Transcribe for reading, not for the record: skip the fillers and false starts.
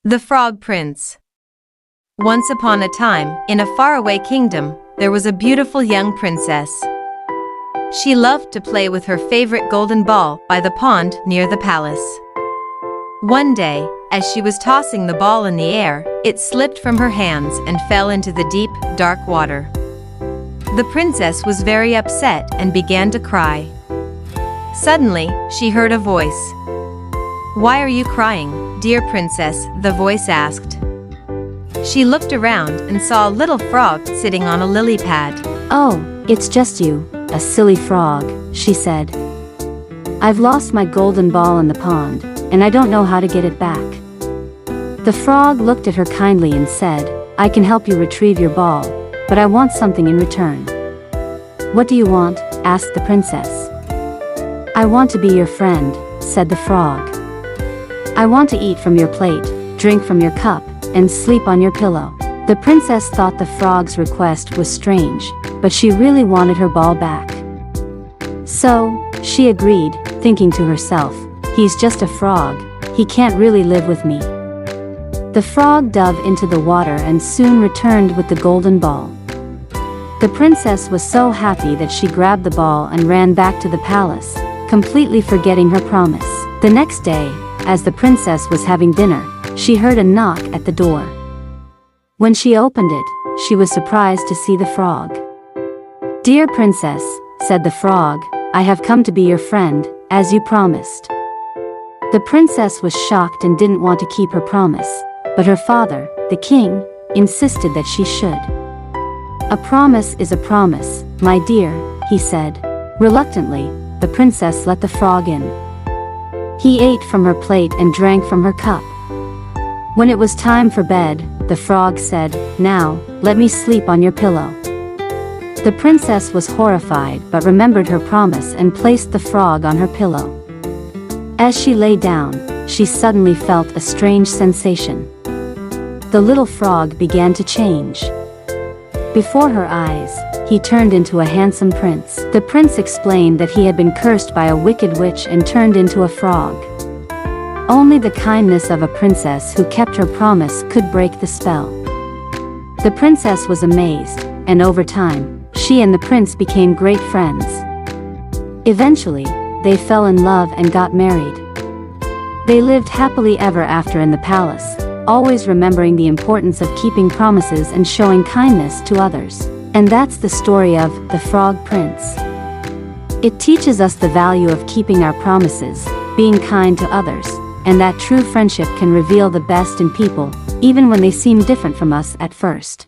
The Frog Prince. Once upon a time, in a faraway kingdom, there was a beautiful young princess. She loved to play with her favorite golden ball by the pond near the palace. One day, as she was tossing the ball in the air, it slipped from her hands and fell into the deep, dark water. The princess was very upset and began to cry. Suddenly, she heard a voice. "Why are you crying, dear princess?" the voice asked. She looked around and saw a little frog sitting on a lily pad. "Oh, it's just you, a silly frog," she said. "I've lost my golden ball in the pond, and I don't know how to get it back." The frog looked at her kindly and said, "I can help you retrieve your ball, but I want something in return." "What do you want?" asked the princess. "I want to be your friend," said the frog. "I want to eat from your plate, drink from your cup, and sleep on your pillow." The princess thought the frog's request was strange, but she really wanted her ball back. So, she agreed, thinking to herself, "He's just a frog, he can't really live with me." The frog dove into the water and soon returned with the golden ball. The princess was so happy that she grabbed the ball and ran back to the palace, completely forgetting her promise. The next day, as the princess was having dinner, she heard a knock at the door. When she opened it, she was surprised to see the frog. "Dear princess," said the frog, "I have come to be your friend, as you promised." The princess was shocked and didn't want to keep her promise, but her father, the king, insisted that she should. "A promise is a promise, my dear," he said. Reluctantly, the princess let the frog in. He ate from her plate and drank from her cup. When it was time for bed, the frog said, "Now, let me sleep on your pillow." The princess was horrified but remembered her promise and placed the frog on her pillow. As she lay down, she suddenly felt a strange sensation. The little frog began to change. Before her eyes, he turned into a handsome prince. The prince explained that he had been cursed by a wicked witch and turned into a frog. Only the kindness of a princess who kept her promise could break the spell. The princess was amazed, and over time, she and the prince became great friends. Eventually, they fell in love and got married. They lived happily ever after in the palace, always remembering the importance of keeping promises and showing kindness to others. And that's the story of The Frog Prince. It teaches us the value of keeping our promises, being kind to others, and that true friendship can reveal the best in people, even when they seem different from us at first.